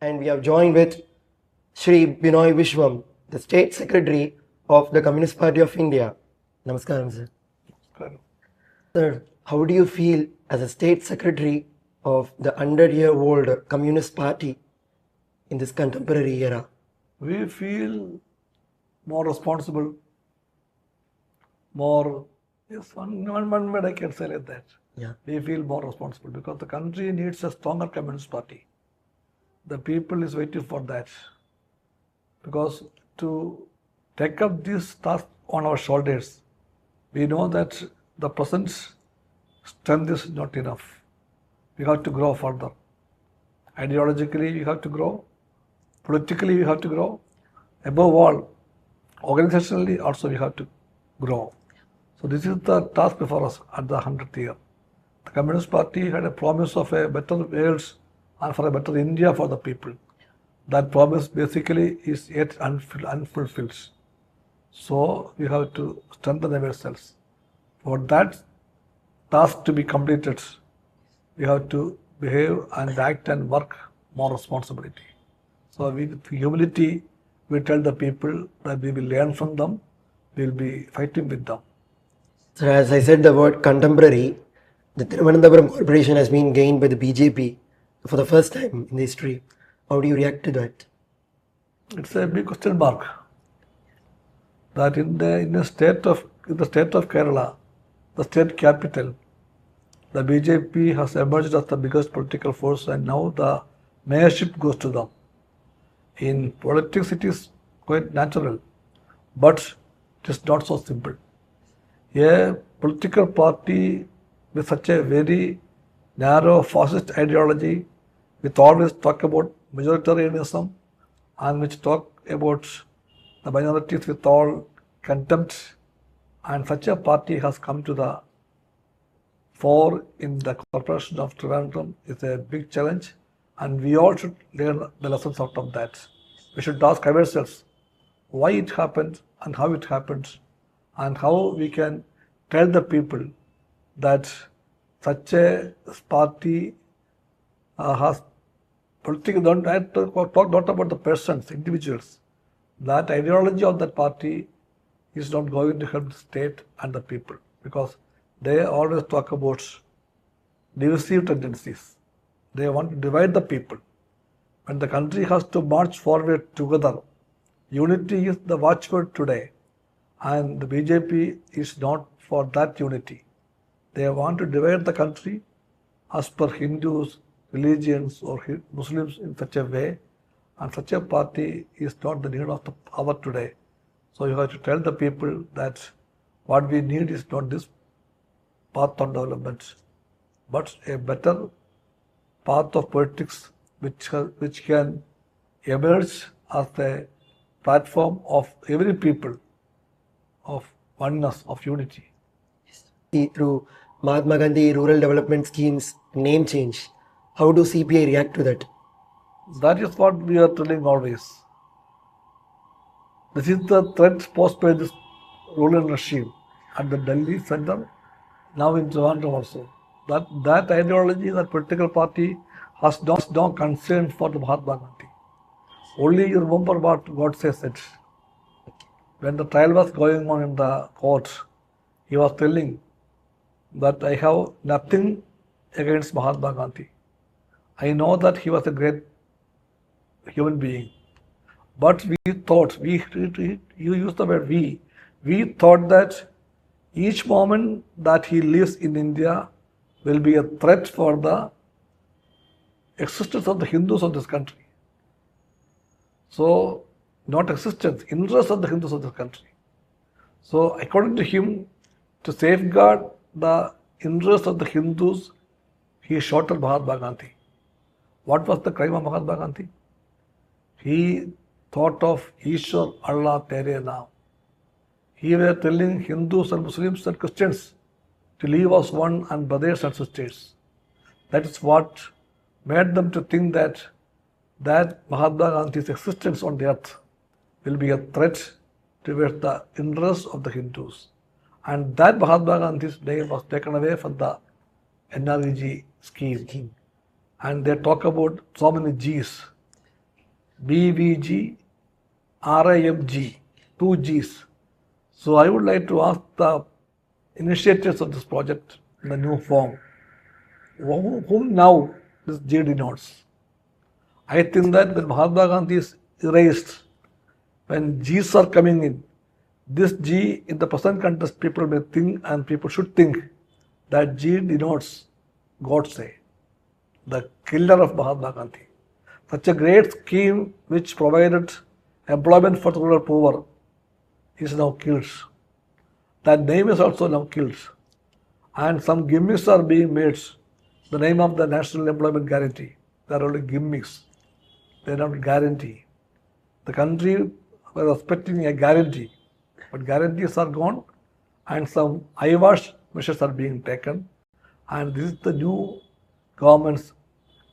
and we have joined with Shri Binoy Viswam, the State Secretary of the Communist Party of India. Namaskaram, sir. Namaskaram. Sir, how do you feel as a State Secretary of the 100-year-old Communist Party in this contemporary era? We feel more responsible, more, yes, one word I can say like that. Yeah. We feel more responsible because the country needs a stronger Communist Party. The people is waiting for that. Because to take up this task on our shoulders, we know that the present strength is not enough. We have to grow further. Ideologically, we have to grow. Politically, we have to grow. Above all, organizationally also we have to grow. So this is the task before us at the 100th year. The Communist Party had a promise of a better world and for a better India for the people. That promise basically is yet unfulfilled. So we have to strengthen ourselves. For that task to be completed, we have to behave and act and work more responsibility. So with humility, we tell the people that we will learn from them, we will be fighting with them. Sir, as I said the word contemporary, the Thiruvananthapuram Corporation has been gained by the BJP for the first time in history. How do you react to that? It's a big question mark. That in the state of Kerala, the state capital, the BJP has emerged as the biggest political force, and now the mayorship goes to them. In politics, it is quite natural, but it is not so simple. A political party with such a very narrow fascist ideology, with always talk about majoritarianism and which talk about the minorities with all contempt, and such a party has come to the fore in the corporation of Trivandrum is a big challenge, and we all should learn the lessons out of that. We should ask ourselves why it happened and how it happened, and how we can tell the people that such a party has political, talk not about the persons, individuals. That ideology of that party is not going to help the state and the people, because they always talk about divisive tendencies. They want to divide the people. When the country has to march forward together, unity is the watchword today, and the BJP is not for that unity. They want to divide the country as per Hindus, religions or Muslims in such a way, and such a party is not the need of the hour today. So you have to tell the people that what we need is not this path of development, but a better path of politics which can emerge as a platform of every people, of oneness, of unity. Through Mahatma Gandhi rural development schemes name change, how do CPI react to that? That is what we are telling always. This is the threat posed by this ruling regime at the Delhi center, now in Trivandrum also. That ideology, that political party has no concern for the Mahatma Gandhi. Only you remember what Godse said. When the trial was going on in the court, he was telling that I have nothing against Mahatma Gandhi. I know that he was a great human being. But we thought, you use the word we thought that each moment that he lives in India will be a threat for the existence of the Hindus of this country. So, not existence, interest of the Hindus of this country. So, according to him, to safeguard the interest of the Hindus, he shot at Mahatma Gandhi. What was the crime of Mahatma Gandhi? He thought of Ishwar, Allah, Tere Naam. He were telling Hindus and Muslims and Christians to live as one and brothers and sisters. That is what made them to think that Mahatma Gandhi's existence on the earth will be a threat towards the interests of the Hindus. And that Mahatma Gandhi's name was taken away from the NREG scheme. And they talk about so many G's. BVG, RIMG, two Gs. So I would like to ask the initiators of this project in the new form, whom now this G denotes. I think that when Mahatma Gandhi is erased, when G's are coming in, this G in the present context, people may think and people should think that G denotes Godse, the killer of Mahatma Gandhi. Such a great scheme which provided employment for the rural poor is now killed. That name is also now killed. And some gimmicks are being made. The name of the National Employment Guarantee. They are only gimmicks. They are not guarantee. The country was expecting a guarantee. But guarantees are gone and some eyewash measures are being taken. And this is the new government's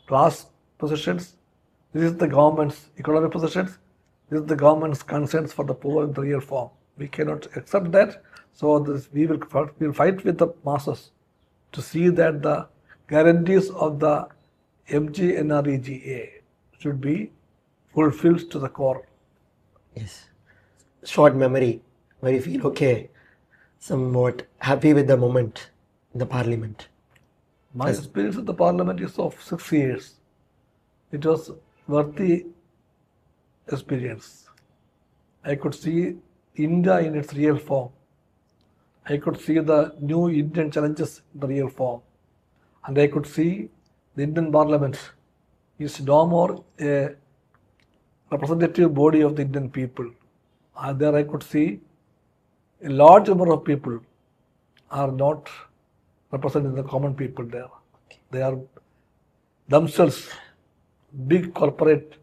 class positions. This is the government's economic positions. This is the government's concerns for the poor in the real form. We cannot accept that. So we will fight with the masses to see that the guarantees of the MGNREGA should be fulfilled to the core. Yes. Short memory, where you feel okay, somewhat happy with the moment in the parliament. My experience in the parliament is of 6 years. It was worthy experience. I could see India in its real form. I could see the new Indian challenges in the real form. And I could see the Indian Parliament is no more a representative body of the Indian people. And there I could see a large number of people are not representing the common people there. They are themselves big corporate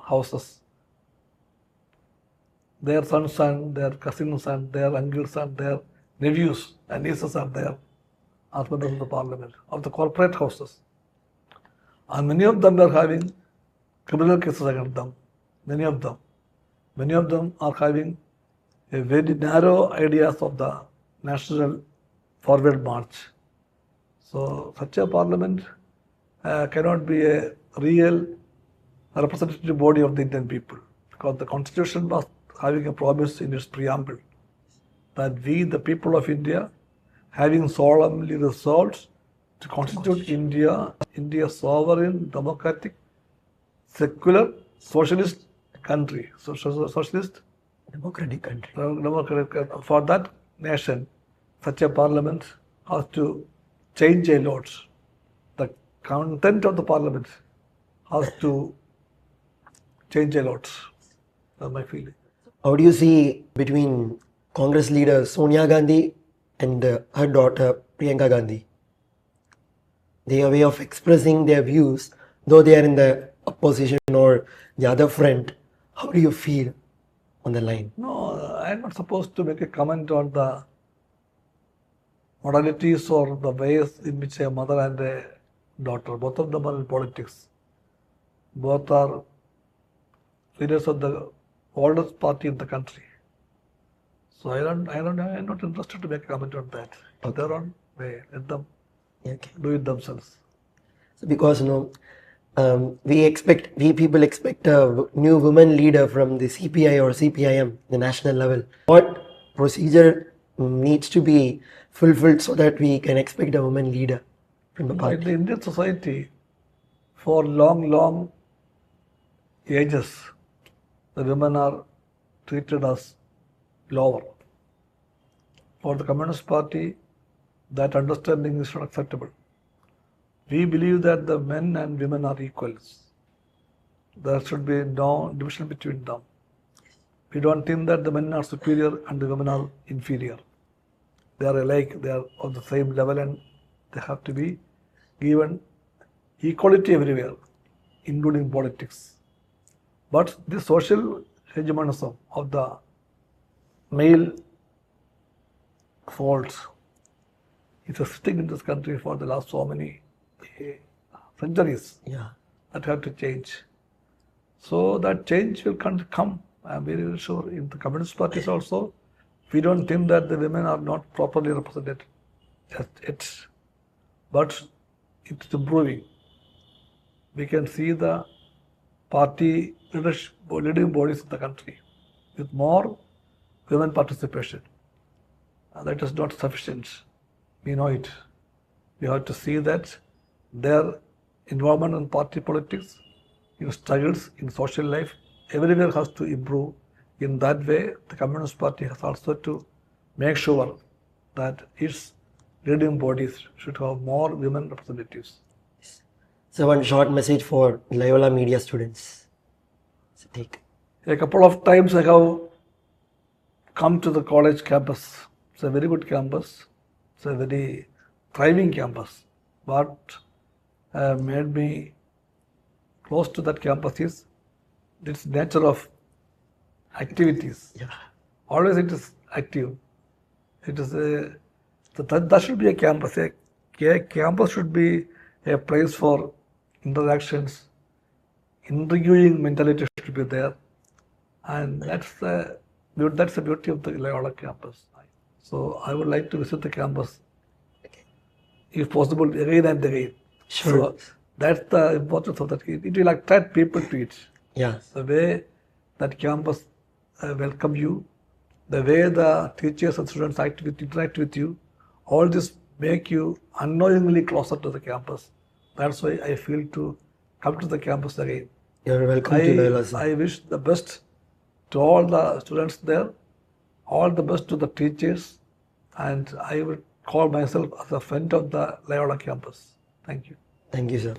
houses. Their sons and their cousins and their uncles and their nephews and nieces are there as members of the parliament, of the corporate houses. And many of them are having criminal cases against them. Many of them. Many of them are having a very narrow ideas of the national forward march. So such a parliament cannot be a real representative body of the Indian people, because the constitution was having a promise in its preamble that we, the people of India, having solemnly resolved to constitute India a sovereign, democratic, secular, socialist country. Socialist, Democratic country. democratic. For that nation, such a parliament has to change a lot. The content of the parliament has to change a lot. That's my feeling. How do you see between Congress leader Sonia Gandhi and her daughter Priyanka Gandhi? Their way of expressing their views, though they are in the opposition or the other front, how do you feel on the line? No, I am not supposed to make a comment on the modalities or the ways in which a mother and a daughter, both of them are in politics. Both are leaders of the oldest party in the country. So I am not interested to make a comment on that. Okay. Their own way, let them Okay. do it themselves. So because we people expect a new woman leader from the CPI or CPIM, the national level. What procedure needs to be fulfilled so that we can expect a woman leader from the In party? the Indian society, for long ages, the women are treated as lower. For the Communist Party, that understanding is not acceptable. We believe that the men and women are equals. There should be no division between them. We don't think that the men are superior and the women are inferior. They are alike, they are of the same level, and they have to be given equality everywhere, including politics. But the social hegemonism of the male faults is existing in this country for the last so many centuries. Yeah. That have to change. So that change will come. I am very, very sure. In the Communist parties also, we don't think that the women are not properly represented yet. But it's improving. We can see the party leading bodies in the country with more women participation. That is not sufficient. We know it. We have to see that their involvement in party politics, in struggles, in social life, everywhere has to improve. In that way, the Communist Party has also to make sure that its leading bodies should have more women representatives. So one short message for Loyola media students. So take. A couple of times I have come to the college campus. It's a very good campus. It's a very thriving campus. What made me close to that campus is its nature of activities. Yeah. Always it is active. It is that should be a campus. A campus should be a place for interactions. Intriguing mentality should be there, and that's the beauty of the Loyola campus. So I would like to visit the campus, if possible, again and again. Sure. So that's the importance of that. It will attract people to it. Yeah. The way that campus welcome you, the way the teachers and students interact with you, all this make you unknowingly closer to the campus. That's why I feel to come to the campus again. You're welcome to Loyola, sir. I wish the best to all the students there, all the best to the teachers, and I would call myself as a friend of the Loyola campus. Thank you. Thank you, sir.